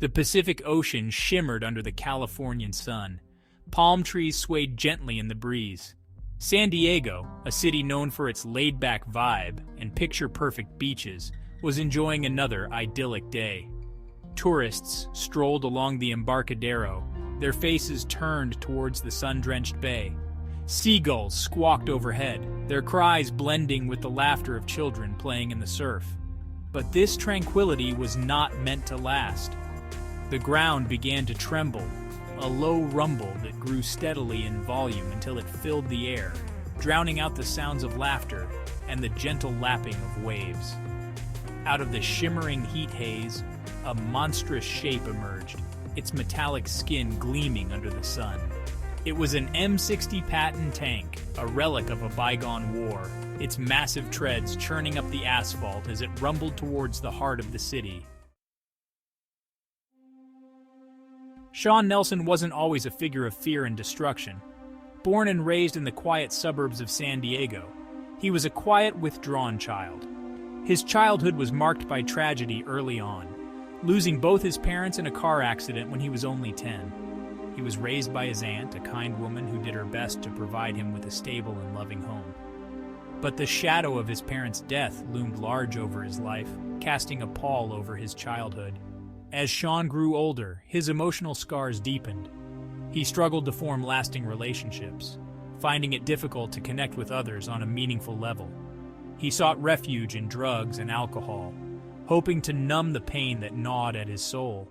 The Pacific Ocean shimmered under the Californian sun. Palm trees swayed gently in the breeze. San Diego, a city known for its laid-back vibe and picture-perfect beaches, was enjoying another idyllic day. Tourists strolled along the Embarcadero, their faces turned towards the sun-drenched bay. Seagulls squawked overhead, their cries blending with the laughter of children playing in the surf. But this tranquility was not meant to last. The ground began to tremble, a low rumble that grew steadily in volume until it filled the air, drowning out the sounds of laughter and the gentle lapping of waves. Out of the shimmering heat haze, a monstrous shape emerged, its metallic skin gleaming under the sun. It was an M60 Patton tank, a relic of a bygone war, its massive treads churning up the asphalt as it rumbled towards the heart of the city. Sean Nelson wasn't always a figure of fear and destruction. Born and raised in the quiet suburbs of San Diego, he was a quiet, withdrawn child. His childhood was marked by tragedy early on, losing both his parents in a car accident when he was only 10. He was raised by his aunt, a kind woman who did her best to provide him with a stable and loving home. But the shadow of his parents' death loomed large over his life, casting a pall over his childhood. As Sean grew older, his emotional scars deepened. He struggled to form lasting relationships, finding it difficult to connect with others on a meaningful level. He sought refuge in drugs and alcohol, hoping to numb the pain that gnawed at his soul.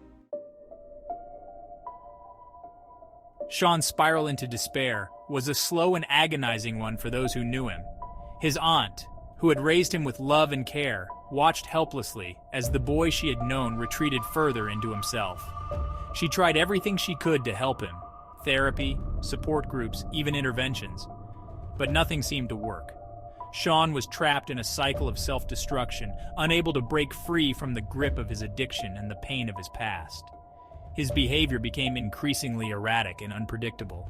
Sean's spiral into despair was a slow and agonizing one for those who knew him. His aunt, who had raised him with love and care, watched helplessly as the boy she had known retreated further into himself. She tried everything she could to help him: therapy, support groups, even interventions. But nothing seemed to work. Sean was trapped in a cycle of self-destruction, unable to break free from the grip of his addiction and the pain of his past. His behavior became increasingly erratic and unpredictable.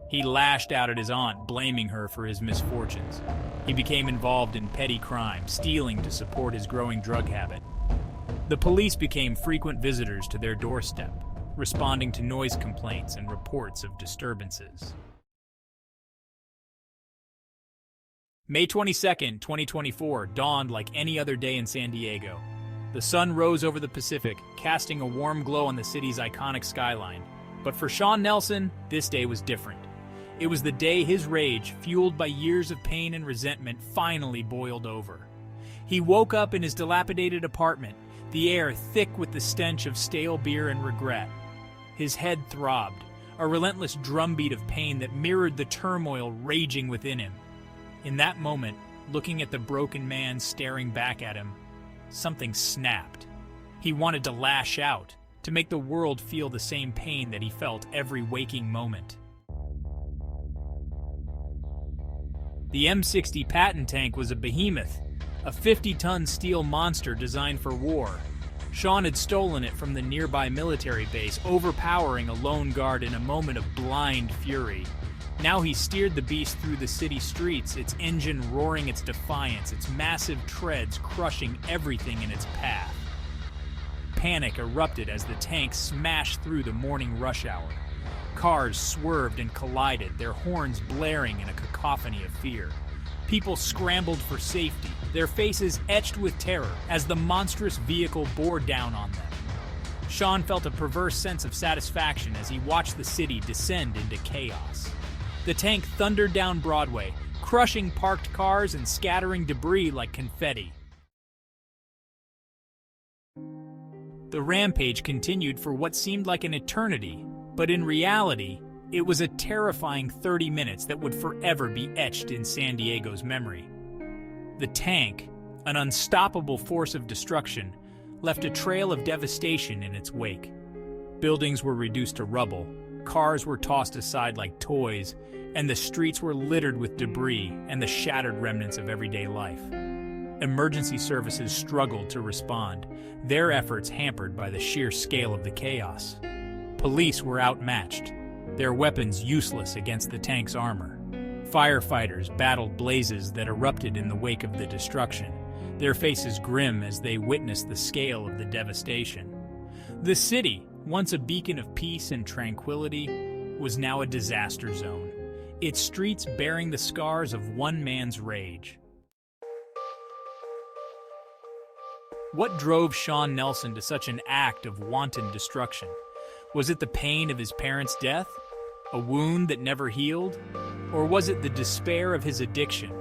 He lashed out at his aunt, blaming her for his misfortunes. He became involved in petty crime, stealing to support his growing drug habit. The police became frequent visitors to their doorstep, responding to noise complaints and reports of disturbances. May 22, 2024 dawned like any other day in San Diego. The sun rose over the Pacific, casting a warm glow on the city's iconic skyline. But for Sean Nelson, this day was different. It was the day his rage, fueled by years of pain and resentment, finally boiled over. He woke up in his dilapidated apartment, the air thick with the stench of stale beer and regret. His head throbbed, a relentless drumbeat of pain that mirrored the turmoil raging within him. In that moment, looking at the broken man staring back at him, something snapped. He wanted to lash out, to make the world feel the same pain that he felt every waking moment. The M60 Patton tank was a behemoth, a 50-ton steel monster designed for war. Sean had stolen it from the nearby military base, overpowering a lone guard in a moment of blind fury. Now he steered the beast through the city streets, its engine roaring its defiance, its massive treads crushing everything in its path. Panic erupted as the tank smashed through the morning rush hour. Cars swerved and collided, their horns blaring in a cacophony of fear. People scrambled for safety, their faces etched with terror as the monstrous vehicle bore down on them. Sean felt a perverse sense of satisfaction as he watched the city descend into chaos. The tank thundered down Broadway, crushing parked cars and scattering debris like confetti. The rampage continued for what seemed like an eternity, but in reality, it was a terrifying 30 minutes that would forever be etched in San Diego's memory. The tank, an unstoppable force of destruction, left a trail of devastation in its wake. Buildings were reduced to rubble, cars were tossed aside like toys, and the streets were littered with debris and the shattered remnants of everyday life. Emergency services struggled to respond, their efforts hampered by the sheer scale of the chaos. Police were outmatched, their weapons useless against the tank's armor. Firefighters battled blazes that erupted in the wake of the destruction, their faces grim as they witnessed the scale of the devastation. The city, once a beacon of peace and tranquility, was now a disaster zone, its streets bearing the scars of one man's rage. What drove Sean Nelson to such an act of wanton destruction? Was it the pain of his parents' death? A wound that never healed? Or was it the despair of his addiction,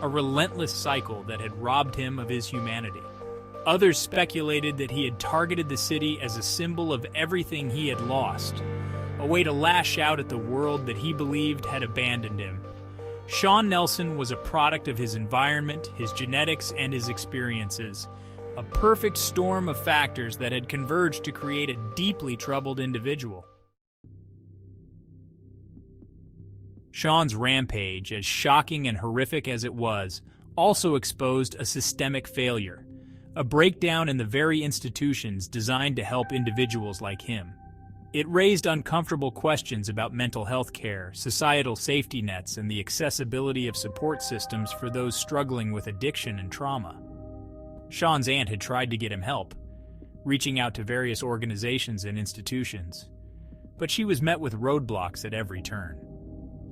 a relentless cycle that had robbed him of his humanity? Others speculated that he had targeted the city as a symbol of everything he had lost, a way to lash out at the world that he believed had abandoned him. Sean Nelson was a product of his environment, his genetics, and his experiences, a perfect storm of factors that had converged to create a deeply troubled individual. Sean's rampage, as shocking and horrific as it was, also exposed a systemic failure, a breakdown in the very institutions designed to help individuals like him. It raised uncomfortable questions about mental health care, societal safety nets, and the accessibility of support systems for those struggling with addiction and trauma. Sean's aunt had tried to get him help, reaching out to various organizations and institutions, but she was met with roadblocks at every turn.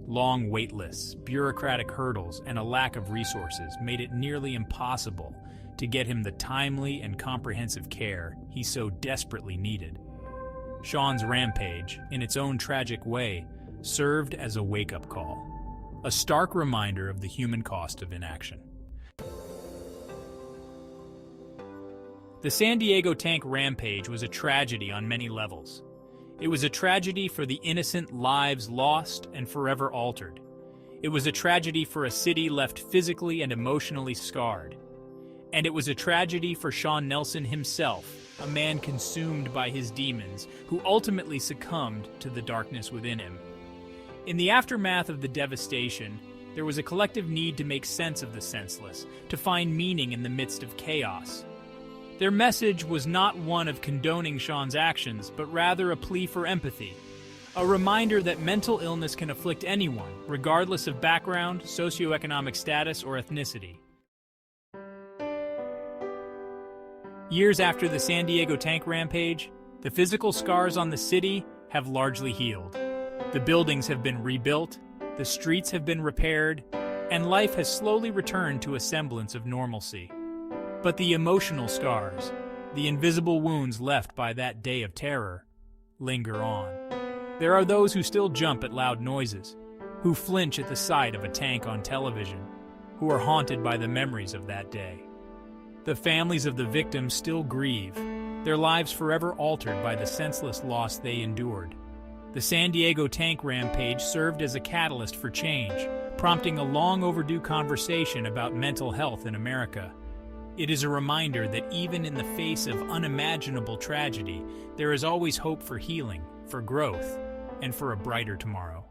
Long wait lists, bureaucratic hurdles, and a lack of resources made it nearly impossible to get him the timely and comprehensive care he so desperately needed. Sean's rampage, in its own tragic way, served as a wake-up call, a stark reminder of the human cost of inaction. The San Diego tank rampage was a tragedy on many levels. It was a tragedy for the innocent lives lost and forever altered. It was a tragedy for a city left physically and emotionally scarred. And it was a tragedy for Sean Nelson himself, a man consumed by his demons, who ultimately succumbed to the darkness within him. In the aftermath of the devastation, there was a collective need to make sense of the senseless, to find meaning in the midst of chaos. Their message was not one of condoning Sean's actions, but rather a plea for empathy, a reminder that mental illness can afflict anyone, regardless of background, socioeconomic status, or ethnicity. Years after the San Diego tank rampage, the physical scars on the city have largely healed. The buildings have been rebuilt, the streets have been repaired, and life has slowly returned to a semblance of normalcy. But the emotional scars, the invisible wounds left by that day of terror, linger on. There are those who still jump at loud noises, who flinch at the sight of a tank on television, who are haunted by the memories of that day. The families of the victims still grieve, their lives forever altered by the senseless loss they endured. The San Diego tank rampage served as a catalyst for change, prompting a long overdue conversation about mental health in America. It is a reminder that even in the face of unimaginable tragedy, there is always hope for healing, for growth, and for a brighter tomorrow.